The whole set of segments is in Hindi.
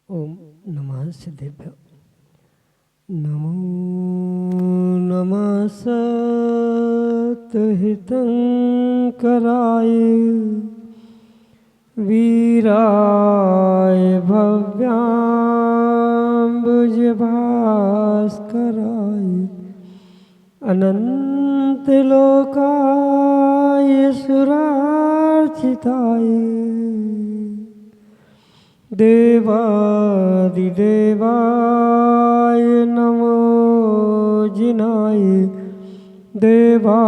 ओम नमः सिद्धेभ्यो। नमो नमः सतहितं कराय वीराय भव्याम्बुजभास्कराय अनन्तलोकाय सुरार्चिताय देवादिदेवाय नमो जिनाय देवादिदेवाय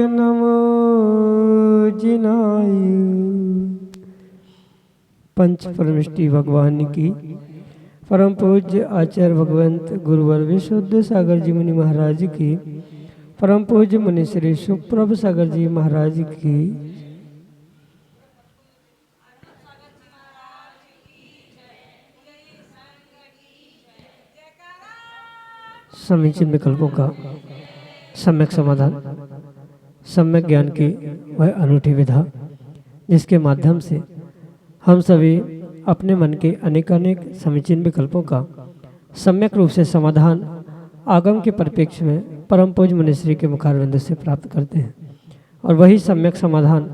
नमो जिनाय। पंच परमिष्टि भगवान की परम पूज्य आचार्य भगवंत गुरुवर विशुद्ध सागर जी मुनि महाराज की परम पूज्य मुनि श्री सुप्रभ सागर जी महाराज की समीचीन विकल्पों का सम्यक समाधान, सम्यक ज्ञान की वह अनूठी विधा जिसके माध्यम से हम सभी अपने मन के अनेकानेक समीचीन विकल्पों का सम्यक रूप से समाधान आगम के परिप्रेक्ष्य में परम पूज्य मुनिश्री के मुखारविंद से प्राप्त करते हैं और वही सम्यक समाधान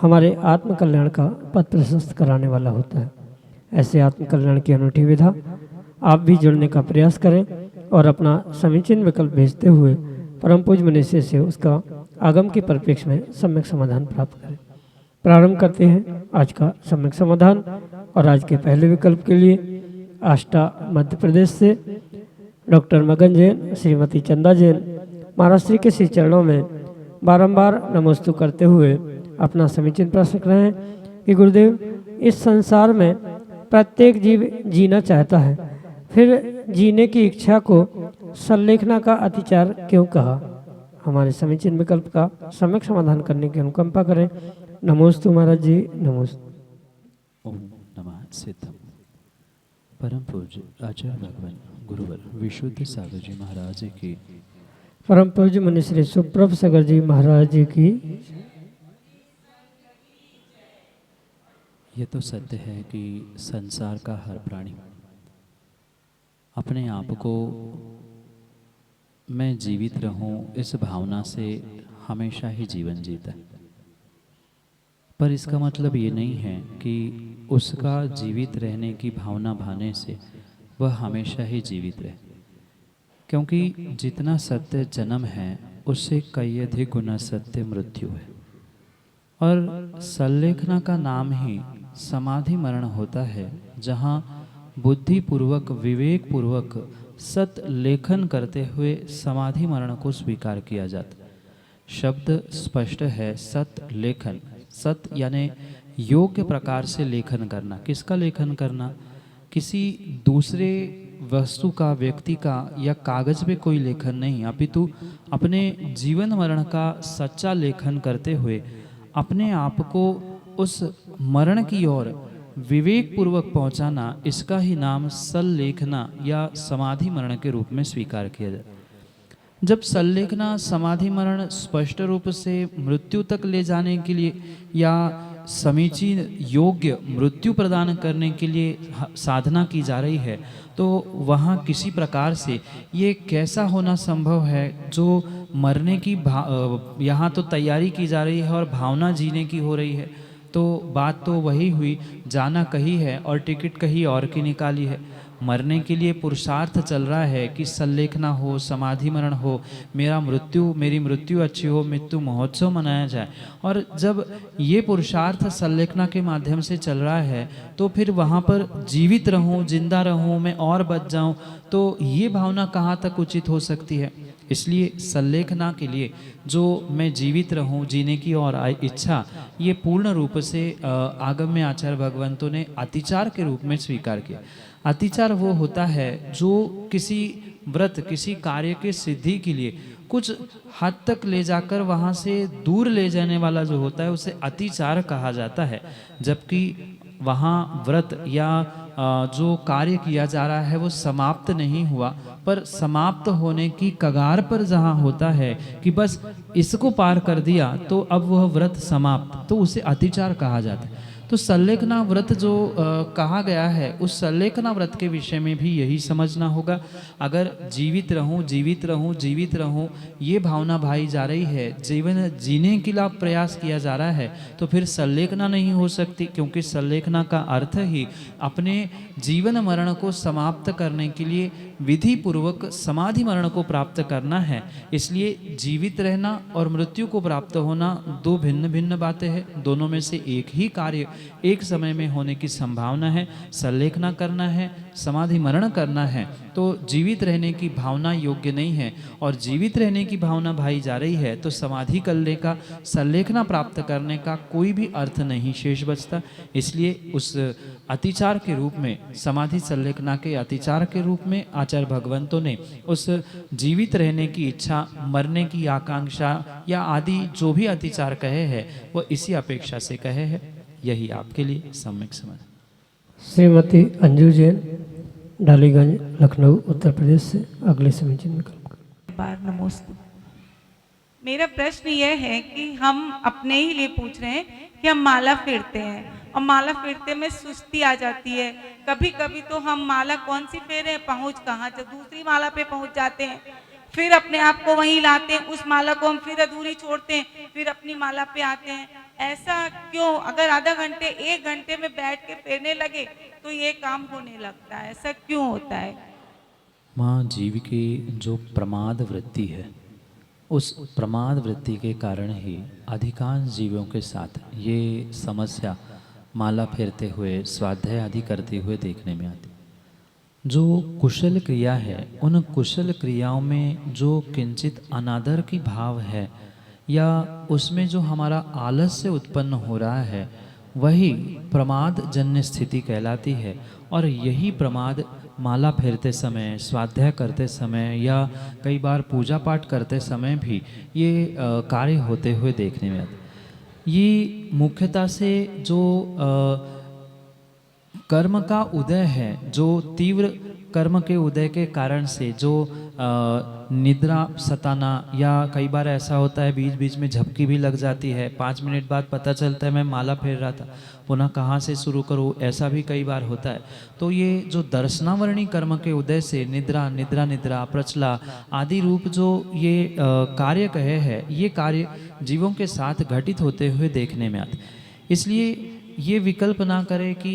हमारे आत्म कल्याण का पथ प्रशस्त कराने वाला होता है। ऐसे आत्म कल्याण की अनूठी विधा आप भी जुड़ने का प्रयास करें और अपना समीचीन विकल्प भेजते हुए परम पूज्य मुनिश्री से उसका आगम के परिप्रेक्ष्य में सम्यक समाधान प्राप्त करें। प्रारंभ करते हैं आज का सम्यक समाधान और आज के पहले विकल्प के लिए आष्टा मध्य प्रदेश से डॉक्टर मगन जैन, श्रीमती चंदा जैन महाराज श्री के श्री चरणों में बारंबार नमोस्तु करते हुए अपना समीचीन प्रश्न रहे हैं कि गुरुदेव, इस संसार में प्रत्येक जीव जीना चाहता है, फिर जीने की इच्छा को संलेखना का अतिचार क्यों कहा? हमारे समीचीन विकल्प का सम्यक समाधान करने की अनुकंपा करें। नमोस्तु महाराज जी, नमोस्तु। ओम नमः सिद्धम। परम पूज्य आचार्य भगवान गुरुवर विशुद्ध सागर जी महाराज की, परम पूज्य मुनि श्री सुप्रभ सागर जी महाराज जी की। यह तो सत्य है कि संसार का हर प्राणी अपने आप को मैं जीवित रहूं इस भावना से हमेशा ही जीवन जीता है, पर इसका मतलब ये नहीं है कि उसका जीवित रहने की भावना भाने से वह हमेशा ही जीवित रहे, क्योंकि जितना सत्य जन्म है उससे कई अधिक गुना सत्य मृत्यु है। और संलेखना का नाम ही समाधि मरण होता है, जहाँ बुद्धि पूर्वक विवेक पूर्वक सत लेखन करते हुए समाधि मरण को स्वीकार किया जाता है। शब्द स्पष्ट है, सत लेखन। सत यानी योग्य प्रकार से लेखन करना। किसका लेखन करना? किसी दूसरे वस्तु का, व्यक्ति का या कागज पे कोई लेखन नहीं, अपितु अपने जीवन मरण का सच्चा लेखन करते हुए अपने आप को उस मरण की ओर विवेक पूर्वक पहुंचाना, इसका ही नाम संलेखना या समाधि मरण के रूप में स्वीकार किया जाए। जब संलेखना समाधि मरण स्पष्ट रूप से मृत्यु तक ले जाने के लिए या समीचीन योग्य मृत्यु प्रदान करने के लिए साधना की जा रही है, तो वहाँ किसी प्रकार से ये कैसा होना संभव है जो मरने की यहाँ तो तैयारी की जा रही है और भावना जीने की हो रही है। तो बात तो वही हुई, जाना कहीं है और टिकट कहीं और की निकाली है। मरने के लिए पुरुषार्थ चल रहा है कि संलेखना हो, समाधि मरण हो, मेरी मृत्यु अच्छी हो, मृत्यु महोत्सव मनाया जाए। और जब ये पुरुषार्थ संलेखना के माध्यम से चल रहा है, तो फिर वहाँ पर जीवित रहूं, जिंदा रहूं, मैं और बच जाऊं, तो ये भावना कहाँ तक उचित हो सकती है? इसलिए संलेखना के लिए जो मैं जीवित रहूं, जीने की और इच्छा, ये पूर्ण रूप से आगम में आचार्य भगवंतों ने अतिचार के रूप में स्वीकार किया। अतिचार वो होता है जो किसी व्रत, किसी कार्य के सिद्धि के लिए कुछ हद तक ले जाकर वहाँ से दूर ले जाने वाला जो होता है उसे अतिचार कहा जाता है। जबकि वहाँ व्रत या जो कार्य किया जा रहा है वो समाप्त नहीं हुआ, पर समाप्त होने की कगार पर जहाँ होता है कि बस इसको पार कर दिया तो अब वह व्रत समाप्त, तो उसे अतिचार कहा जाता है। तो संलेखना व्रत जो कहा गया है, उस संलेखना व्रत के विषय में भी यही समझना होगा। अगर जीवित रहूं, जीवित रहूं, जीवित रहूं ये भावना भाई जा रही है, जीवन जीने के लिए प्रयास किया जा रहा है, तो फिर संलेखना नहीं हो सकती, क्योंकि संलेखना का अर्थ ही अपने जीवन मरण को समाप्त करने के लिए विधि पूर्वक समाधि मरण को प्राप्त करना है। इसलिए जीवित रहना और मृत्यु को प्राप्त होना दो भिन्न भिन्न बातें हैं। दोनों में से एक ही कार्य एक समय में होने की संभावना है। संलेखना करना है, समाधि मरण करना है, तो जीवित रहने की भावना योग्य नहीं है, और जीवित रहने की भावना भाई जा रही है तो समाधि करने का, संलेखना प्राप्त करने का कोई भी अर्थ नहीं शेष बचता। इसलिए उस अतिचार के रूप में, समाधि संलेखना के अतिचार के रूप में आचार्य भगवंतों ने उस जीवित रहने की इच्छा, मरने की आकांक्षा या आदि जो भी अतिचार कहे हैं वो इसी अपेक्षा से कहे हैं। यही आपके लिए सम्यक समझ। श्रीमती अंजू जैन, डालीगंज, लखनऊ, उत्तर प्रदेश से अगले समीचीन विकल्प। बार नमस्ते। मेरा प्रश्न यह है कि हम अपने ही लिए पूछ रहे हैं कि हम माला फेरते हैं और माला फेरते में सुस्ती आ जाती है। कभी कभी तो हम माला कौन सी फेरे, पहुंच कहाँ, जब दूसरी माला पे पहुंच जाते हैं, फिर अपने आप को वहीं लाते हैं, उस माला को हम फिर अधूरी छोड़ते हैं, फिर अपनी माला पे आते हैं। ऐसा क्यों? अगर आधा घंटे, 1 घंटे में बैठ के फेरने लगे तो ये काम होने लगता है, ऐसा क्यों होता है? माँ, जीव की जो प्रमाद वृत्ति है, उस प्रमाद वृत्ति के कारण ही अधिकांश जीवों के साथ ये समस्या माला फेरते हुए, स्वाध्याय आदि करते हुए देखने में आती। जो कुशल क्रिया है, उन कुशल क्रियाओं में जो किंचित अनादर की भाव है या उसमें जो हमारा आलस्य उत्पन्न हो रहा है, वही प्रमाद जन्य स्थिति कहलाती है। और यही प्रमाद माला फेरते समय, स्वाध्याय करते समय या कई बार पूजा पाठ करते समय भी ये कार्य होते हुए देखने में आते। ये मुख्यतः से जो कर्म का उदय है, जो तीव्र कर्म के उदय के कारण से जो निद्रा सताना, या कई बार ऐसा होता है बीच बीच में झपकी भी लग जाती है, 5 मिनट बाद पता चलता है मैं माला फेर रहा था, पुनः कहाँ से शुरू करूँ, ऐसा भी कई बार होता है। तो ये जो दर्शनावरणी कर्म के उदय से निद्रा, निद्रा निद्रा, प्रचला आदि रूप जो ये कार्य कहे हैं, ये कार्य जीवों के साथ घटित होते हुए देखने में आते। इसलिए ये विकल्प ना करें कि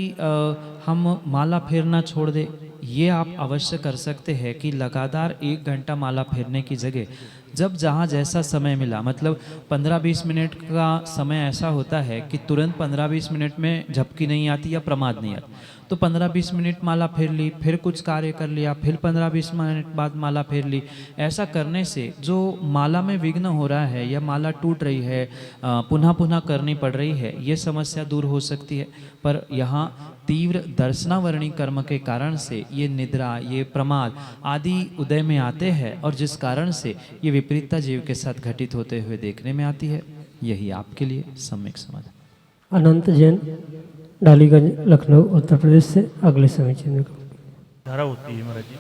हम माला फेरना छोड़ दें। ये आप अवश्य कर सकते हैं कि लगातार 1 घंटा माला फेरने की जगह जब जहाँ जैसा समय मिला, मतलब 15-20 मिनट का समय ऐसा होता है कि तुरंत 15-20 मिनट में झपकी नहीं आती या प्रमाद नहीं आता, तो 15-20 मिनट माला फेर ली, फिर कुछ कार्य कर लिया, फिर 15-20 मिनट बाद माला फेर ली। ऐसा करने से जो माला में विघ्न हो रहा है या माला टूट रही है, पुनः पुनः करनी पड़ रही है, ये समस्या दूर हो सकती है। पर यहाँ तीव्र दर्शनावरणी कर्म के कारण से ये निद्रा, ये प्रमाद आदि उदय में आते हैं, और जिस कारण से ये विपरीतता जीव के साथ घटित होते हुए देखने में आती है। यही आपके लिए सम्यक समझ। अनंत जैन, डालीगंज, लखनऊ, उत्तर प्रदेश से अगले समीचीन विकल्प। धारा होती है महाराज जी,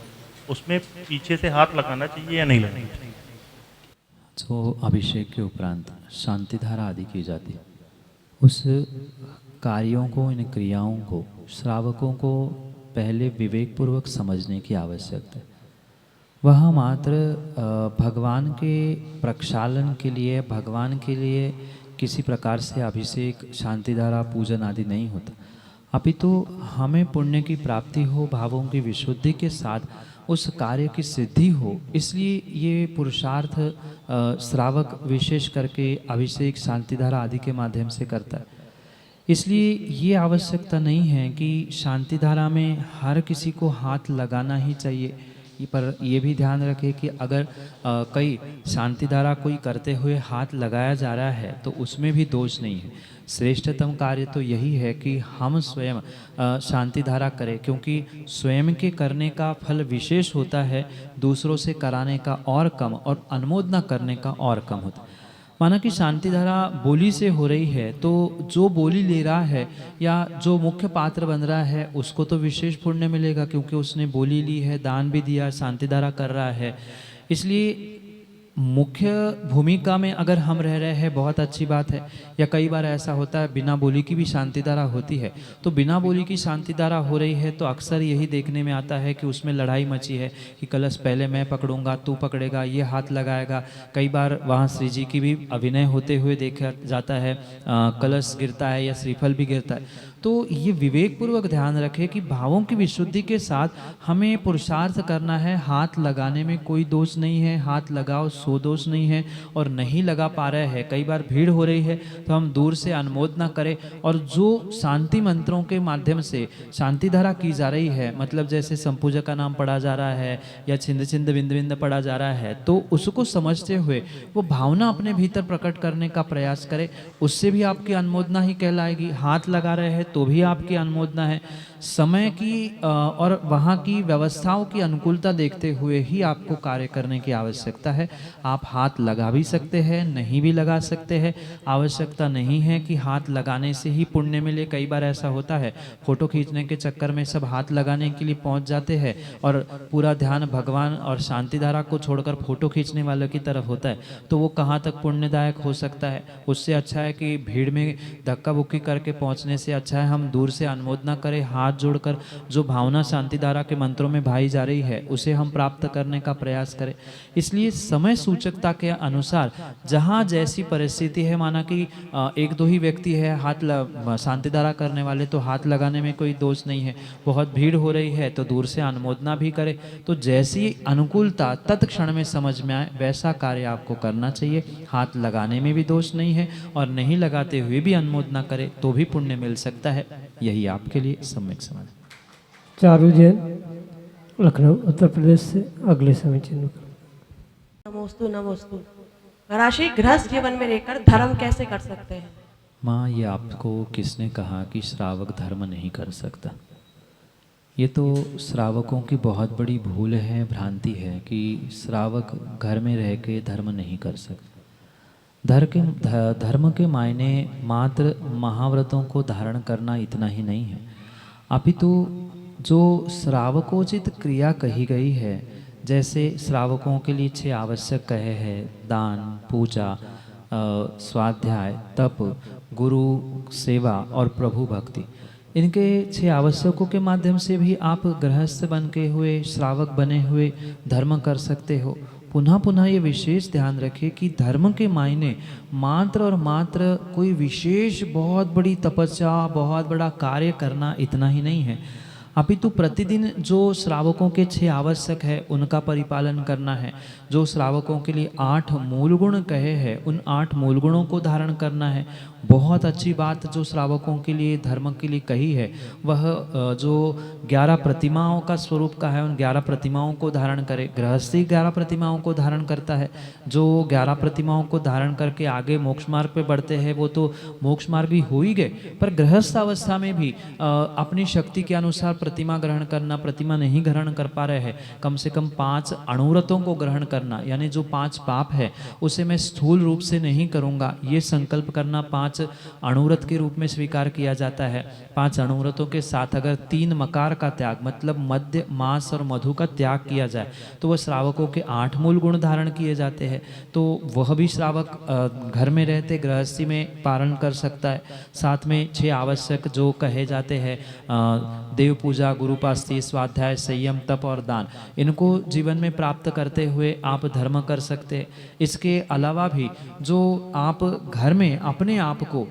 उसमें पीछे से हाथ लगाना चाहिए या नहीं लगाना चाहिए? जो अभिषेक के उपरांत शांति धारा आदि की जाती है, उस कार्यों को, इन क्रियाओं को श्रावकों को पहले विवेकपूर्वक समझने की आवश्यकता है। वह मात्र भगवान के प्रक्षालन के लिए, भगवान के लिए किसी प्रकार से अभिषेक, शांतिधारा, पूजन आदि नहीं होता, अपितु हमें पुण्य की प्राप्ति हो, भावों की विशुद्धि के साथ उस कार्य की सिद्धि हो, इसलिए ये पुरुषार्थ श्रावक विशेष करके अभिषेक, शांतिधारा आदि के माध्यम से करता है। इसलिए ये आवश्यकता नहीं है कि शांतिधारा में हर किसी को हाथ लगाना ही चाहिए, पर ये भी ध्यान रखें कि अगर कई शांति धारा कोई करते हुए हाथ लगाया जा रहा है तो उसमें भी दोष नहीं है। श्रेष्ठतम कार्य तो यही है कि हम स्वयं शांति धारा करें, क्योंकि स्वयं के करने का फल विशेष होता है, दूसरों से कराने का और कम और अनुमोदना करने का और कम होता है। माना कि शांति धारा बोली से हो रही है तो जो बोली ले रहा है या जो मुख्य पात्र बन रहा है उसको तो विशेष पुण्य मिलेगा, क्योंकि उसने बोली ली है, दान भी दिया, शांति धारा कर रहा है। इसलिए मुख्य भूमिका में अगर हम रह रहे हैं बहुत अच्छी बात है। या कई बार ऐसा होता है बिना बोली की भी शांति धारा होती है, तो बिना बोली की शांति धारा हो रही है तो अक्सर यही देखने में आता है कि उसमें लड़ाई मची है कि कलश पहले मैं पकड़ूंगा, तू पकड़ेगा, ये हाथ लगाएगा। कई बार वहाँ श्री जी की भी अभिनय होते हुए देखा जाता है, कलश गिरता है या श्रीफल भी गिरता है। तो ये विवेकपूर्वक ध्यान रखें कि भावों की विशुद्धि के साथ हमें पुरुषार्थ करना है। हाथ लगाने में कोई दोष नहीं है, हाथ लगाओ सो दोष नहीं है। और नहीं लगा पा रहे हैं, कई बार भीड़ हो रही है तो हम दूर से अनुमोदना करें। और जो शांति मंत्रों के माध्यम से शांति धारा की जा रही है, मतलब जैसे संपूजक का नाम पढ़ा जा रहा है या छिंद छिंद बिंद बिंद पढ़ा जा रहा है, तो उसको समझते हुए वो भावना अपने भीतर प्रकट करने का प्रयास करें, उससे भी आपकी अनुमोदना ही कहलाएगी। हाथ लगा रहे हैं तो भी आपकी अनुमोदना है। समय की और वहाँ की व्यवस्थाओं की अनुकूलता देखते हुए ही आपको कार्य करने की आवश्यकता है। आप हाथ लगा भी सकते हैं, नहीं भी लगा सकते हैं, आवश्यकता नहीं है कि हाथ लगाने से ही पुण्य मिले। कई बार ऐसा होता है, फोटो खींचने के चक्कर में सब हाथ लगाने के लिए पहुंच जाते हैं और पूरा ध्यान भगवान और शांति धारा को छोड़कर फोटो खींचने वालों की तरफ होता है, तो वो कहाँ तक पुण्यदायक हो सकता है। उससे अच्छा है कि भीड़ में धक्का बुक्की करके पहुँचने से अच्छा है हम दूर से अनुमोदना करें, हाथ जोड़कर जो भावना शांति धारा के मंत्रों में भाई जा रही है उसे हम प्राप्त करने का प्रयास करें। इसलिए समय सूचकता के अनुसार जहाँ जैसी परिस्थिति है, माना कि एक दो ही व्यक्ति है हाथ शांति धारा करने वाले, तो हाथ लगाने में कोई दोष नहीं है। बहुत भीड़ हो रही है तो दूर से अनुमोदना भी करें। तो जैसी अनुकूलता तत्क्षण में समझ में आए वैसा कार्य आपको करना चाहिए। हाथ लगाने में भी दोष नहीं है और नहीं लगाते हुए भी अनुमोदना करें तो भी पुण्य मिल सकता है। यही आपके लिए सम्यक समझ। चारू जैन, लखनऊ उत्तर प्रदेश से अगले समय चिन्ह। नमोस्तु नमोस्तु। राशि गृहस्थ जीवन में रहकर धर्म कैसे कर सकते हैं? माँ, ये आपको किसने कहा कि श्रावक धर्म नहीं कर सकता? ये तो श्रावकों की बहुत बड़ी भूल है, भ्रांति है कि श्रावक घर में रह के धर्म नहीं कर सकता। धर्म के मायने मात्र महाव्रतों को धारण करना इतना ही नहीं है, अपितु जो श्रावकोचित क्रिया कही गई है, जैसे श्रावकों के लिए 6 आवश्यक कहे हैं, दान, पूजा, स्वाध्याय, तप, गुरु सेवा और प्रभु भक्ति, इनके 6 आवश्यकों के माध्यम से भी आप गृहस्थ बन के हुए, श्रावक बने हुए धर्म कर सकते हो। पुनः पुनः ये विशेष ध्यान रखें कि धर्म के मायने मात्र और मात्र कोई विशेष बहुत बड़ी तपस्या, बहुत बड़ा कार्य करना इतना ही नहीं है, अपितु प्रतिदिन जो श्रावकों के 6 आवश्यक है उनका परिपालन करना है। जो श्रावकों के लिए 8 मूल गुण कहे हैं उन 8 मूल गुणों को धारण करना है। बहुत अच्छी बात जो श्रावकों के लिए धर्म के लिए कही है वह जो 11 प्रतिमाओं का स्वरूप का है उन 11 प्रतिमाओं को धारण करे। गृहस्थी 11 प्रतिमाओं को धारण करता है। जो 11 प्रतिमाओं को धारण करके आगे मोक्ष मार्ग पे बढ़ते हैं वो तो मोक्ष मार्गी हो ही गए, पर गृहस्थ अवस्था में भी अपनी शक्ति के अनुसार प्रतिमा ग्रहण करना, प्रतिमा नहीं ग्रहण कर पा रहे हैं, कम से कम 5 अणुव्रतों को ग्रहण करना, यानी जो 5 पाप है उसे मैं स्थूल रूप से नहीं करूँगा, ये संकल्प करना 5 अणुव्रत के रूप में स्वीकार किया जाता है। 5 अणुव्रतों के साथ अगर 3 मकार का त्याग मतलब मद्य, मांस और मधु का त्याग किया जाए तो वह श्रावकों के 8 मूल गुण धारण किए जाते हैं। तो वह भी श्रावक घर में रहते गृहस्थी में पालन कर सकता है। साथ में 6 आवश्यक जो कहे जाते हैं, देव पूजा, गुरुपास्ति, स्वाध्याय, संयम, तप और दान, इनको जीवन में प्राप्त करते हुए आप धर्म कर सकते हैं। इसके अलावा भी जो आप घर में अपने आप को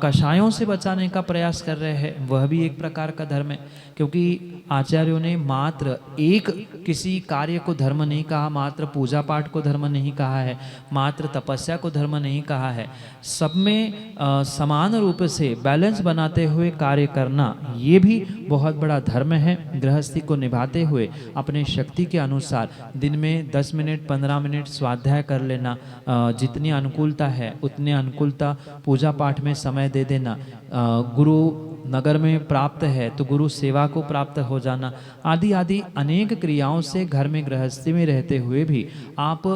कषायों से बचाने का प्रयास कर रहे हैं वह भी एक प्रकार का धर्म है, क्योंकि आचार्यों ने मात्र एक किसी कार्य को धर्म नहीं कहा, मात्र पूजा पाठ को धर्म नहीं कहा है, मात्र तपस्या को धर्म नहीं कहा है। सब में समान रूप से बैलेंस बनाते हुए कार्य करना ये भी बहुत बड़ा पूरा धर्म है। गृहस्थी को निभाते हुए अपने शक्ति के अनुसार दिन में 10 मिनट 15 मिनट स्वाध्याय कर लेना, जितनी अनुकूलता है उतनी अनुकूलता पूजा पाठ में समय दे देना, गुरु नगर में प्राप्त है तो गुरु सेवा को प्राप्त हो जाना, आदि आदि अनेक क्रियाओं से घर में गृहस्थी में रहते हुए भी आप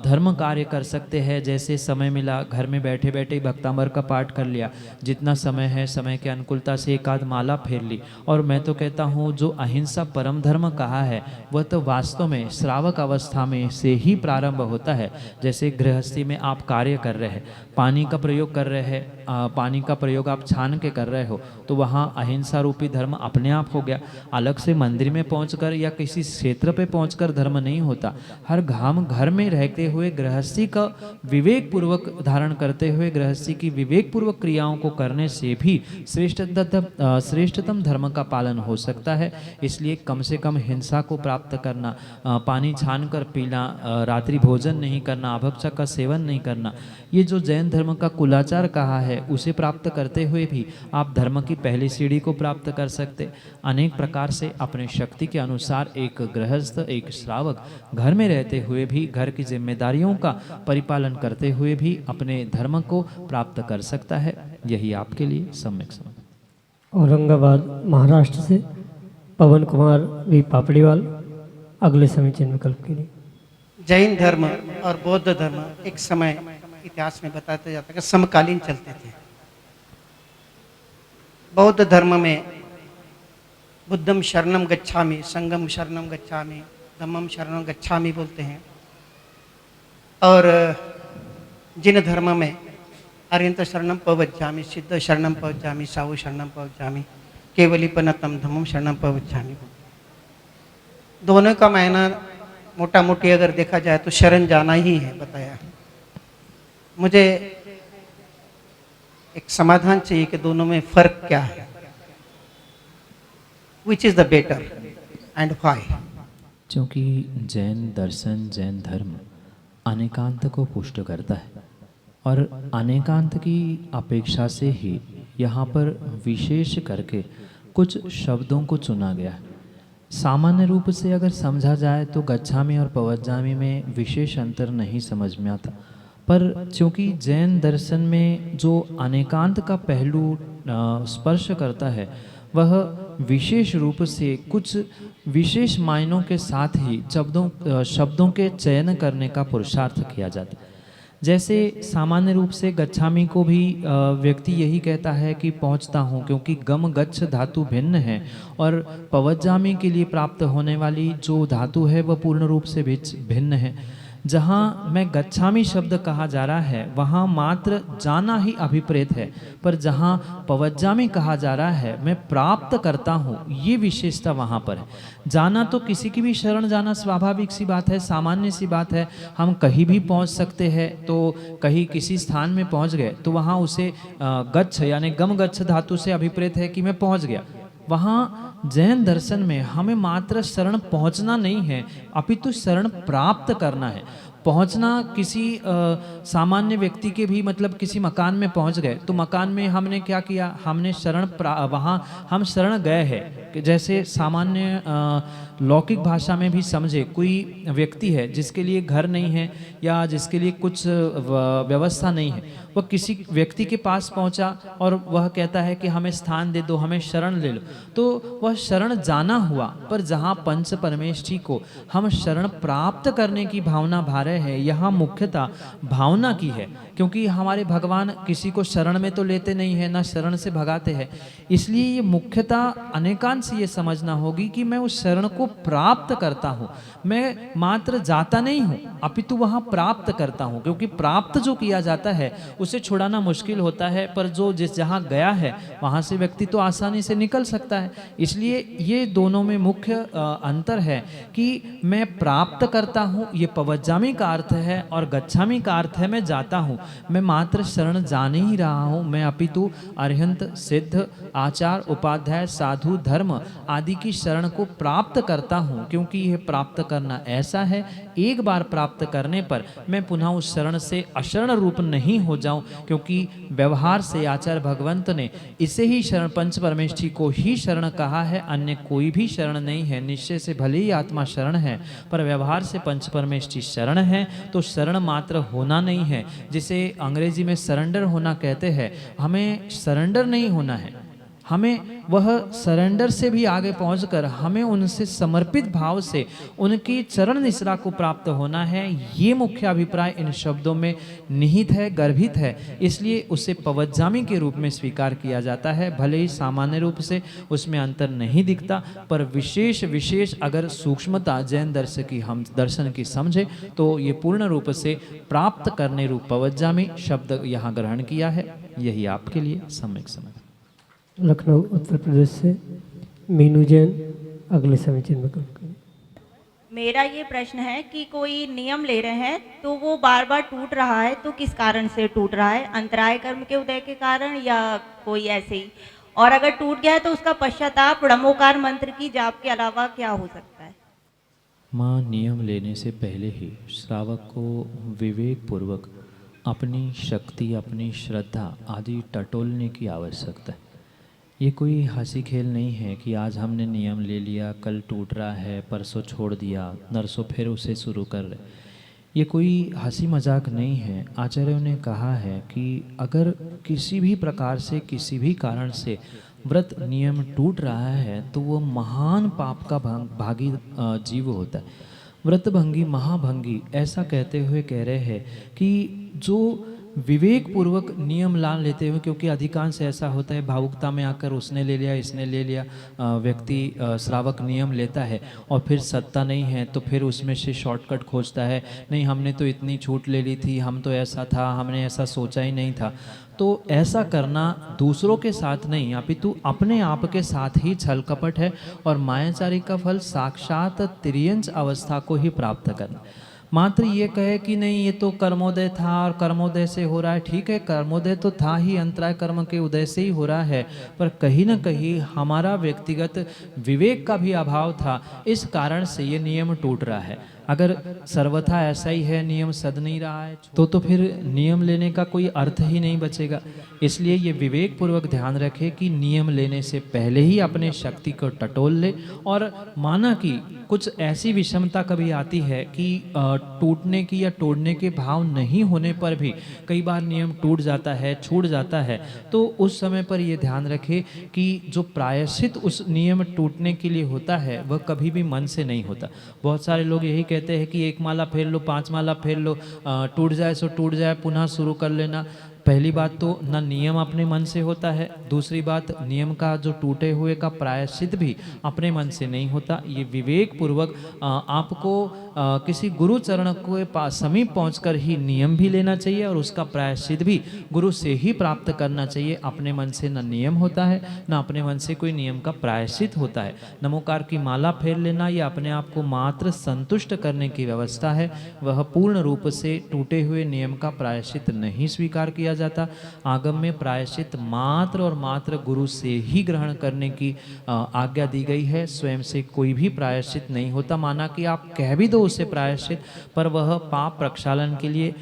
धर्म कार्य कर सकते हैं। जैसे समय मिला घर में बैठे बैठे भक्तामर का पाठ कर लिया, जितना समय है समय के अनुकूलता से एक आध माला फेर ली। और मैं तो कहता हूँ जो अहिंसा परम धर्म कहा है वह तो वास्तव में श्रावक अवस्था में से ही प्रारंभ होता है। जैसे गृहस्थी में आप कार्य कर रहे हैं, पानी का प्रयोग कर रहे हैं, पानी का प्रयोग आप छान के कर रहे हो तो वहाँ अहिंसा रूपी धर्म अपने आप हो गया। अलग से मंदिर में पहुंचकर या किसी क्षेत्र पे पहुंचकर धर्म नहीं होता। हर घर में रहते हुए गृहस्थी का विवेक पूर्वक धारण करते हुए गृहस्थी की विवेक पूर्वक क्रियाओं को करने से भी श्रेष्ठतम धर्म का पालन हो सकता है। इसलिए कम से कम हिंसा को प्राप्त करना, पानी छान कर पीना, रात्रि भोजन नहीं करना, अभक्षा का सेवन नहीं करना, ये जो जैन धर्म का कुलाचार कहा है उसे प्राप्त करते हुए भी आप धर्म की पहली सीढ़ी को प्राप्त कर सकते। अनेक प्रकार से अपने शक्ति के अनुसार एक गृहस्थ, एक श्रावक घर में रहते हुए भी घर की जिम्मेदारियों का परिपालन करते हुए भी अपने धर्म को प्राप्त कर सकता है। यही आपके लिए सम्यक समझ। औरंगाबाद महाराष्ट्र से पवन कुमार वी पापड़ीवाल अगले समीचीन विकल्प के लिए। जैन धर्म और बौद्ध धर्म एक समय इतिहास में बताया जाता है कि समकालीन चलते थे। बौद्ध धर्म में बुद्धम शरणम गच्छामि, संगम शरणम गच्छामि, धम्मम शरणम गच्छामि बोलते हैं। और जिन धर्म में अरियंत शरणम पवज्जामि, सिद्ध शरणम पवज्जामि, साहु शरणम पवज्जामि, केवलीपनतम धम्मम शरणम पवज्जामि। दोनों का मायना मोटा मोटी अगर देखा जाए तो शरण जाना ही है बताया। मुझे एक समाधान चाहिए कि दोनों में फर्क क्या है, which is the better and why. क्योंकि जैन दर्शन, जैन धर्म अनेकांत को पुष्ट करता है और अनेकांत की अपेक्षा से ही यहाँ पर विशेष करके कुछ शब्दों को चुना गया है। सामान्य रूप से अगर समझा जाए तो गच्छामि और पवज्जामि में विशेष अंतर नहीं समझ में आता, पर क्योंकि जैन दर्शन में जो अनेकांत का पहलू स्पर्श करता है वह विशेष रूप से कुछ विशेश मायनों के साथ ही शब्दों के चयन करने का पुरुषार्थ किया जाता है। जैसे सामान्य रूप से गच्छामि को भी व्यक्ति यही कहता है कि पहुंचता हूं, क्योंकि गम गच्छ धातु भिन्न है और पवज्जामि के लिए प्राप्त होने वाली जो धातु है वह पूर्ण रूप से भिन्न है। जहाँ मैं गच्छामि शब्द कहा जा रहा है वहाँ मात्र जाना ही अभिप्रेत है, पर जहाँ पवज्जामि कहा जा रहा है मैं प्राप्त करता हूँ, ये विशेषता वहाँ पर है। जाना तो किसी की भी शरण जाना स्वाभाविक सी बात है, सामान्य सी बात है। हम कहीं भी पहुँच सकते हैं, तो कहीं किसी स्थान में पहुँच गए तो वहाँ उसे गच्छ यानी गम गच्छ धातु से अभिप्रेत है कि मैं पहुँच गया। वहाँ जैन दर्शन में हमें मात्र शरण पहुंचना नहीं है, अपितु शरण प्राप्त करना है। पहुंचना किसी सामान्य व्यक्ति के भी, मतलब किसी मकान में पहुंच गए तो मकान में हमने क्या किया, हमने वहाँ हम शरण गए हैं। कि जैसे सामान्य लौकिक भाषा में भी समझे, कोई व्यक्ति है जिसके लिए घर नहीं है या जिसके लिए कुछ व्यवस्था नहीं है, वह किसी व्यक्ति के पास पहुंचा और वह कहता है कि हमें स्थान दे दो, हमें शरण ले लो, तो वह शरण जाना हुआ। पर जहाँ पंच परमेष्ठी को हम शरण प्राप्त करने की भावना भा रहे हैं, यहाँ मुख्यतः भावना की है, क्योंकि हमारे भगवान किसी को शरण में तो लेते नहीं है, ना शरण से भगाते हैं। इसलिए ये मुख्यतः अनेकांश ये समझना होगी कि मैं उस शरण को प्राप्त करता हूँ, मैं मात्र जाता नहीं हूँ अपितु वहाँ प्राप्त करता हूँ। क्योंकि प्राप्त जो किया जाता है उसे छुड़ाना मुश्किल होता है, पर जो जहाँ गया है वहाँ से व्यक्ति तो आसानी से निकल सकता है। इसलिए ये दोनों में मुख्य अंतर है कि मैं प्राप्त करता हूँ, ये पवज्जामि का अर्थ है, और गच्छामि का अर्थ है मैं जाता हूँ। मैं मात्र शरण जा नहीं रहा हूँ, मैं अपितु अरिहंत, सिद्ध, आचार, उपाध्याय, साधु, धर्म आदि की शरण को प्राप्त करता हूँ। क्योंकि यह प्राप्त करना ऐसा है एक बार प्राप्त करने पर मैं पुनः उस शरण से अशरण रूप नहीं हो जाऊं, क्योंकि व्यवहार से आचार्य भगवंत ने इसे ही शरण पंच परमेष्ठी को ही शरण कहा है, अन्य कोई भी शरण नहीं है। निश्चय से भले ही आत्मा शरण है, पर व्यवहार से पंच परमेष्ठी शरण है, तो शरण मात्र होना नहीं है, जिसे अंग्रेजी में सरेंडर होना कहते हैं। हमें सरेंडर नहीं होना है, हमें वह सरेंडर से भी आगे पहुंचकर हमें उनसे समर्पित भाव से उनकी चरण निश्रा को प्राप्त होना है। ये मुख्य अभिप्राय इन शब्दों में निहित है, गर्भित है, इसलिए उसे पवज्जामी के रूप में स्वीकार किया जाता है। भले ही सामान्य रूप से उसमें अंतर नहीं दिखता, पर विशेष विशेष अगर सूक्ष्मता जैन दर्शन की समझे तो ये पूर्ण रूप से प्राप्त करने रूप पवज्जामी शब्द यहाँ ग्रहण किया है। यही आपके लिए सम्यक समझ। लखनऊ उत्तर प्रदेश से मीनू जैन अगले समीचीन में करें। मेरा ये प्रश्न है कि कोई नियम ले रहे हैं तो वो बार बार टूट रहा है, तो किस कारण से टूट रहा है? अंतराय कर्म के उदय के कारण या कोई ऐसे ही? और अगर टूट गया है तो उसका पश्चाताप ब्रह्मोकार मंत्र की जाप के अलावा क्या हो सकता है? माँ, नियम लेने से पहले ही श्रावक को विवेक पूर्वक अपनी शक्ति, अपनी श्रद्धा आदि टटोलने की आवश्यकता है। ये कोई हंसी खेल नहीं है कि आज हमने नियम ले लिया, कल टूट रहा है, परसों छोड़ दिया, नरसों फिर उसे शुरू कर रहे। ये कोई हंसी मजाक नहीं है। आचार्यों ने कहा है कि अगर किसी भी प्रकार से, किसी भी कारण से व्रत नियम टूट रहा है तो वो महान पाप का भागी जीव होता है। व्रतभंगी महाभंगी ऐसा कहते हुए कह रहे हैं कि जो विवेक पूर्वक नियम ला लेते हुए, क्योंकि अधिकांश ऐसा होता है भावुकता में आकर उसने ले लिया, इसने ले लिया, व्यक्ति श्रावक नियम लेता है और फिर सत्ता नहीं है तो फिर उसमें से शॉर्टकट खोजता है। नहीं, हमने तो इतनी छूट ले ली थी, हम तो ऐसा था, हमने ऐसा सोचा ही नहीं था। तो ऐसा करना दूसरों के साथ नहीं, अपितु अपने आप के साथ ही छल कपट है और मायाचारी का फल साक्षात तिर्यंच अवस्था को ही प्राप्त करना। मात्र ये कहे कि नहीं ये तो कर्मोदय था और कर्मोदय से हो रहा है, ठीक है, कर्मोदय तो था ही, अंतराय कर्म के उदय से ही हो रहा है, पर कहीं न कहीं हमारा व्यक्तिगत विवेक का भी अभाव था, इस कारण से ये नियम टूट रहा है। अगर सर्वथा ऐसा ही है, नियम सद नहीं रहा है, तो फिर नियम लेने का कोई अर्थ ही नहीं बचेगा। इसलिए ये विवेक पूर्वक ध्यान रखे कि नियम लेने से पहले ही अपने शक्ति को टटोल ले। और माना कि कुछ ऐसी विषमता कभी आती है कि टूटने की या तोड़ने के भाव नहीं होने पर भी कई बार नियम टूट जाता है, छूट जाता है, तो उस समय पर ये ध्यान रखे कि जो प्रायश्चित उस नियम टूटने के लिए होता है वह कभी भी मन से नहीं होता। बहुत सारे लोग यही कहते हैं कि 1 माला फेर लो, 5 माला फेर लो, टूट जाए सो टूट जाए, पुनः शुरू कर लेना। पहली बात तो न नियम अपने मन से होता है, दूसरी बात नियम का जो टूटे हुए का प्रायश्चित भी अपने मन से नहीं होता। ये विवेक पूर्वक आपको किसी गुरु चरण के पास समीप पहुंचकर ही नियम भी लेना चाहिए और उसका प्रायश्चित भी गुरु से ही प्राप्त करना चाहिए। अपने मन से न नियम होता है, न अपने मन से कोई नियम का प्रायश्चित होता है। नमोकार की माला फेर लेना या अपने आप को मात्र संतुष्ट करने की व्यवस्था है, वह पूर्ण रूप से टूटे हुए नियम का प्रायश्चित नहीं स्वीकार किया जाता। आगम में प्रायश्चित मात्र और मात्र गुरु से ही ग्रहण करने की आज्ञा दी गई है। स्वयं से कोई भी प्रायश्चित नहीं होता। माना कि आप कह भी दो उसे प्रायश्चित, पर वह पाप प्रक्षालन के लिए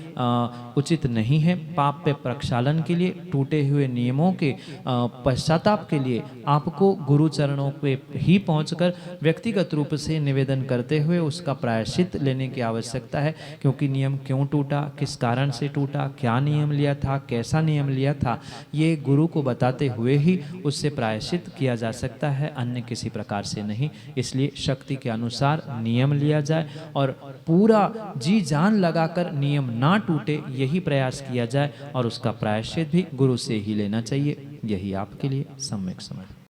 उचित नहीं है। पाप पे प्रक्षालन के लिए, टूटे हुए नियमों के पश्चाताप के लिए आपको गुरु चरणों पे ही पहुंचकर व्यक्तिगत रूप से निवेदन करते हुए उसका प्रायश्चित लेने की आवश्यकता है। क्योंकि नियम क्यों टूटा, किस कारण से टूटा, क्या नियम लिया था, कैसा नियम लिया था, ये गुरु को बताते हुए ही उससे प्रायश्चित किया जा सकता है, अन्य किसी प्रकार से नहीं। इसलिए शक्ति के अनुसार नियम लिया जाए और पूरा जी जान लगाकर नियम ना टूटे यही प्रयास किया जाए और उसका प्रायश्चित भी गुरु से ही लेना चाहिए। यही आपके लिए सम्यक समझ।